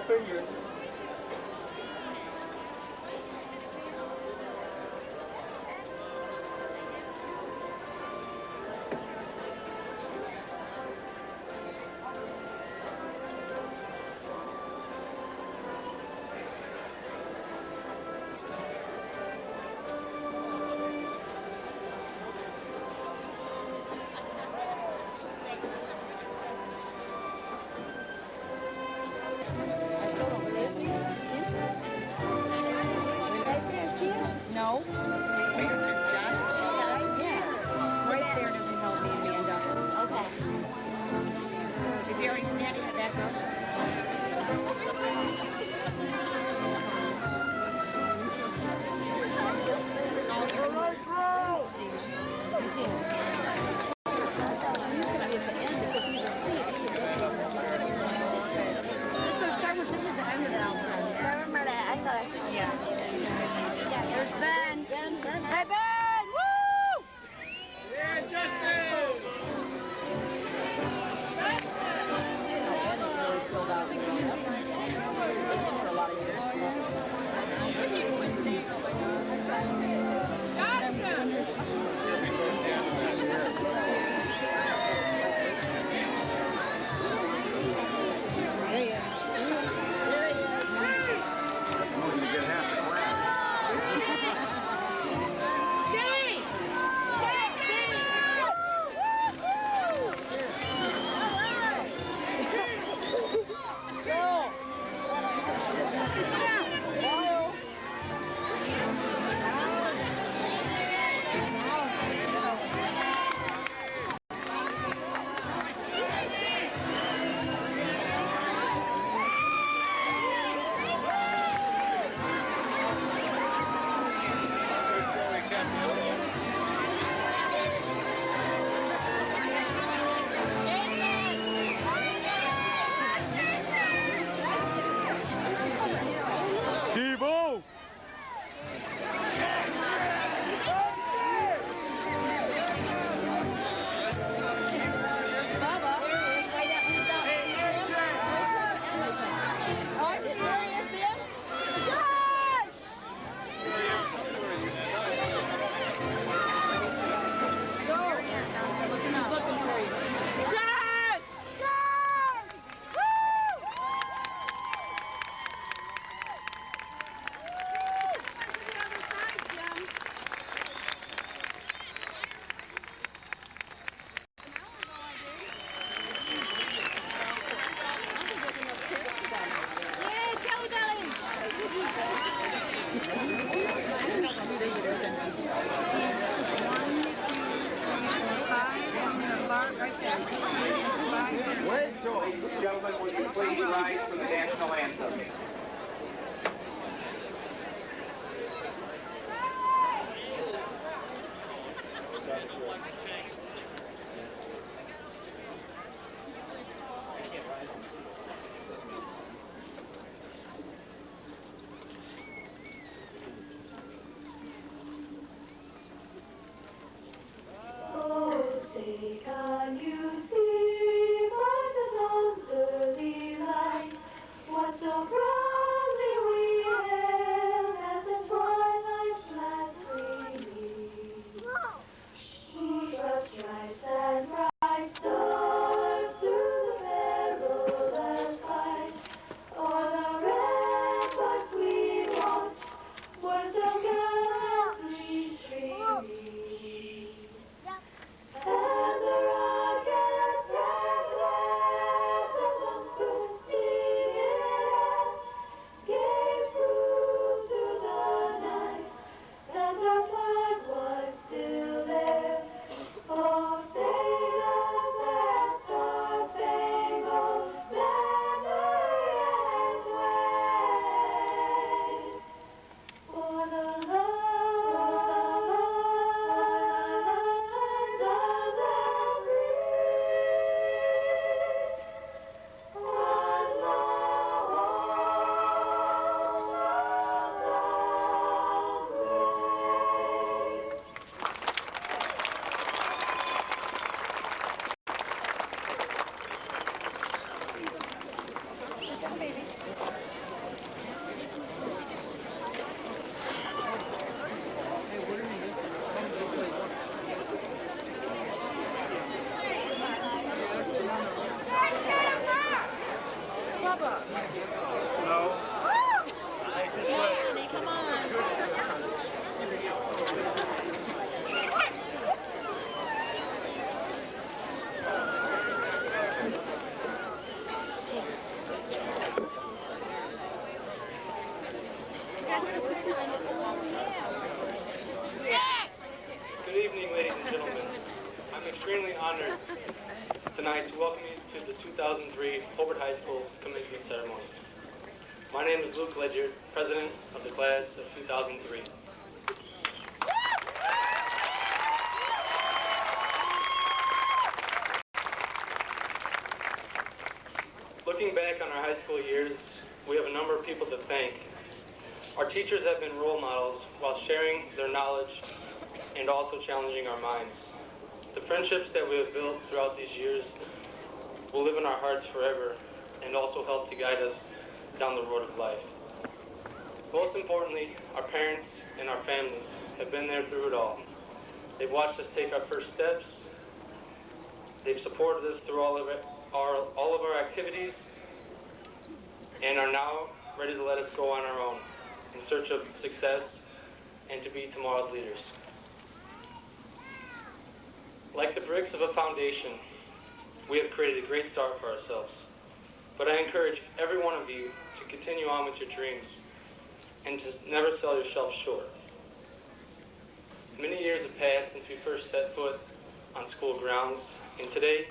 fingers. I still don't see it. Do you see him? You guys can't see him? No. Josh's side? Yeah. Right there doesn't help me, Amanda. Okay. Is he already standing in the back row? There's Ben. Hey, Ben! Woo! Yeah, Justin! Ben is really filled out and grown up. I've seen him for a lot of years. Devo! Gentlemen, would you please rise for the national anthem? Oh, say, can you see by the dawn's early light what so bright? pleasure tonight to welcome you to the 2003 Hobart High School commencement ceremony. My name is Luke Ledyard, president of the class of 2003. Looking back on our high school years, we have a number of people to thank. Our teachers have been role models while sharing their knowledge and also challenging our minds. The friendships that we have built throughout these years will live in our hearts forever and also help to guide us down the road of life. Most importantly, our parents and our families have been there through it all. They've watched us take our first steps. They've supported us through all of our activities and are now ready to let us go on our own in search of success and to be tomorrow's leaders. Like the bricks of a foundation, we have created a great start for ourselves. But I encourage every one of you to continue on with your dreams and to never sell yourself short. Many years have passed since we first set foot on school grounds, and today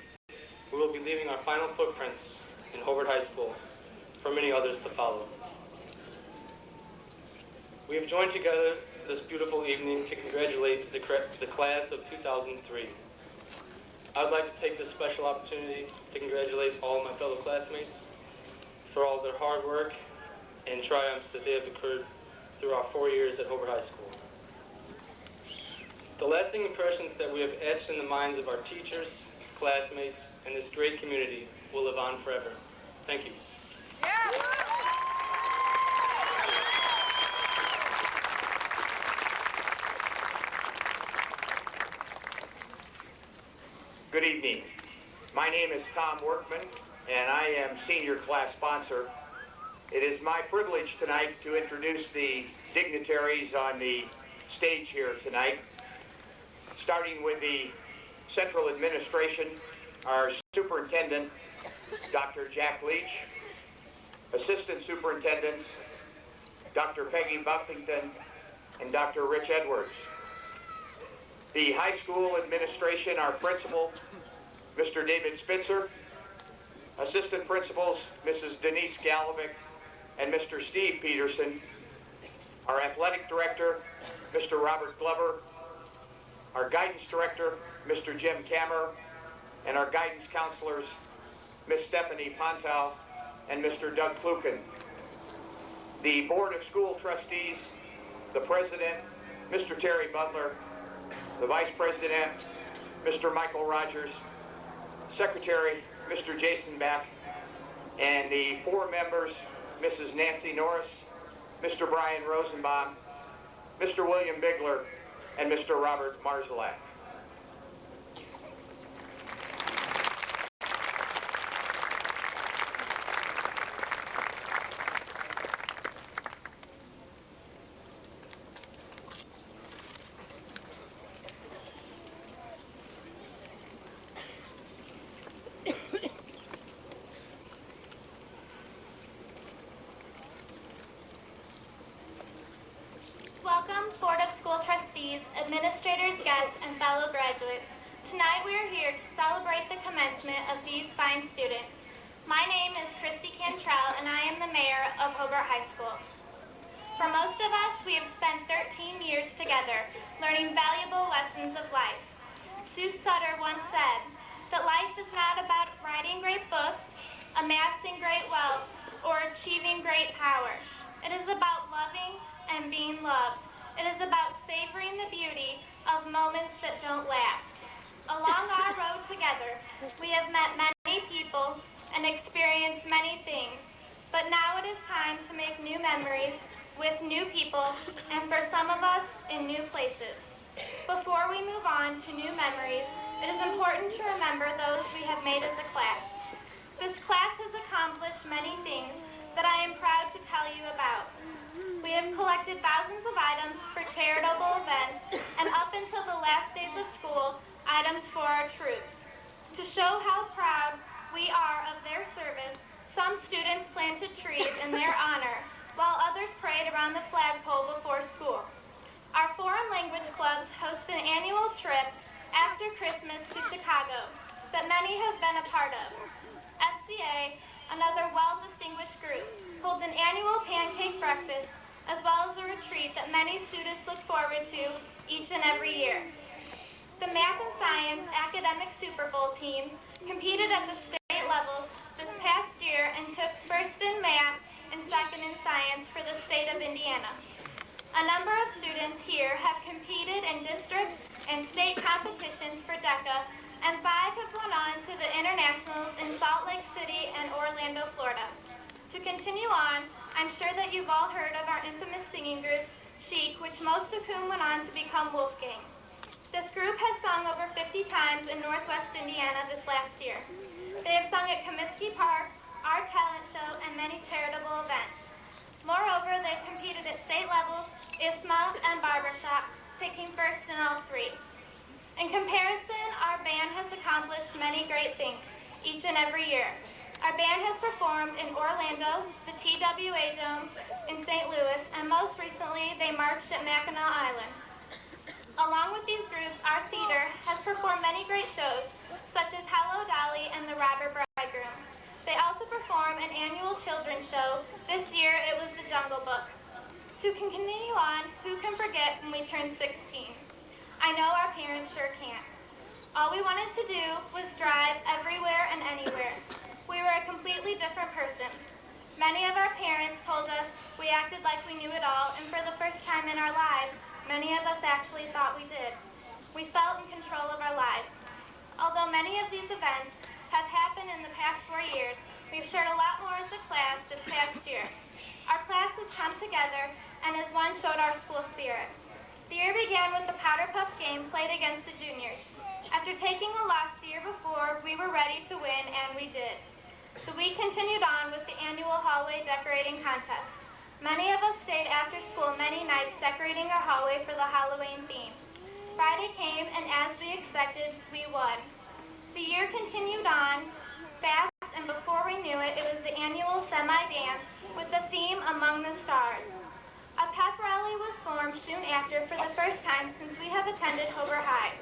we will be leaving our final footprints in Hobart High School for many others to follow. We have joined together this beautiful evening to congratulate the class of 2003. I would like to take this special opportunity to congratulate all of my fellow classmates for all their hard work and triumphs that they have occurred through our 4 years at Hobart High School. The lasting impressions that we have etched in the minds of our teachers, classmates, and this great community will live on forever. Thank you. Good evening. My name is Tom Workman, and I am senior class sponsor. It is my privilege tonight to introduce the dignitaries on the stage here tonight, starting with the Central Administration, our Superintendent, Dr. Jack Leach, Assistant Superintendents, Dr. Peggy Buffington, and Dr. Rich Edwards. The high school administration, our principal, Mr. David Spitzer, assistant principals, Mrs. Denise Galovic and Mr. Steve Peterson, our athletic director, Mr. Robert Glover, our guidance director, Mr. Jim Kammer, and our guidance counselors, Ms. Stephanie Pontow and Mr. Doug Kluken. The Board of School Trustees, the President, Mr. Terry Butler, the Vice President, Mr. Michael Rogers, Secretary, Mr. Jason Back, and the 4 members, Mrs. Nancy Norris, Mr. Brian Rosenbaum, Mr. William Bigler, and Mr. Robert Marzalak. Welcome, Board of School Trustees, administrators, guests, and fellow graduates. Tonight we are here to celebrate the commencement of these fine students. My name is Christy Cantrell, and I am the mayor of Hobart High School. For most of us, we have spent 13 years together, learning valuable lessons of life. Sue Sutter once said that life is not about writing great books, amassing great wealth, or achieving great power. It is about loving and being loved. It is about savoring the beauty of moments that don't last. Along our road together, we have met many people and experienced many things, but now it is time to make new memories with new people and for some of us in new places. Before we move on to new memories, it is important to remember those we have made as a class. This class has accomplished many things that I am proud to tell you about. We have collected thousands of items for charitable events, and up until the last days of school, items for our troops. To show how proud we are of their service, some students planted trees in their honor, while others prayed around the flagpole before school. Our foreign language clubs host an annual trip after Christmas to Chicago. that many have been a part of. SCA, another well-distinguished group, holds an annual pancake breakfast as well as a retreat that many students look forward to each and every year. The Math and Science Academic Super Bowl team competed at the state level this past year and took first in math and second in science for the state of Indiana. A number of students here have competed in district and state competitions for DECA, and 5 have gone on to the internationals in Salt Lake City and Orlando, Florida. To continue on, I'm sure that you've all heard of our infamous singing group, Chic, which most of whom went on to become Wolfgang. This group has sung over 50 times in Northwest Indiana this last year. They have sung at Comiskey Park, our talent show, and many charitable events. Moreover, they've competed at state levels, ISMA, and Barbershop, taking first in all 3. In comparison, our band has accomplished many great things each and every year. Our band has performed in Orlando, the TWA Dome, in St. Louis, and most recently, they marched at Mackinac Island. Along with these groups, our theater has performed many great shows, such as Hello Dolly and The Robber Bridegroom. They also perform an annual children's show. This year, it was The Jungle Book. To continue on, who can forget when we turned 16? I know our parents sure can't. All we wanted to do was drive everywhere and anywhere. We were a completely different person. Many of our parents told us we acted like we knew it all, and for the first time in our lives, many of us actually thought we did. We felt in control of our lives. Although many of these events have happened in the past 4 years, we've shared a lot more as a class this past year. Our class has come together and as one showed our school spirit. The year began with the Powder Puff game played against the juniors. After taking a loss the year before, we were ready to win, and we did. The week continued on with the annual hallway decorating contest. Many of us stayed after school many nights decorating our hallway for the Halloween theme. Friday came, and as we expected, we won. The year continued on fast, and before we knew it, it was the annual semi-dance with the theme Among the Stars. A pep rally was formed soon after for the first time since we have attended Hover High.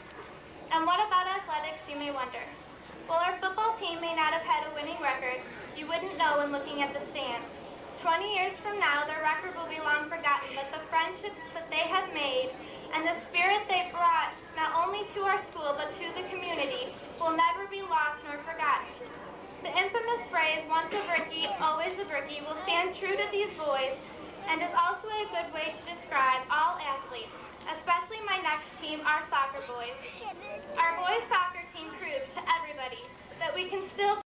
And what about athletics, you may wonder? While our football team may not have had a winning record, you wouldn't know when looking at the stands. 20 years from now, their record will be long forgotten, but the friendships that they have made and the spirit they brought not only to our school but to the community will never be lost nor forgotten. The infamous phrase, once a Brickie, always a Brickie, will stand true to these boys and is also a good way to describe all athletes, especially my next team, our soccer boys. Our boys soccer team proved to everybody that we can still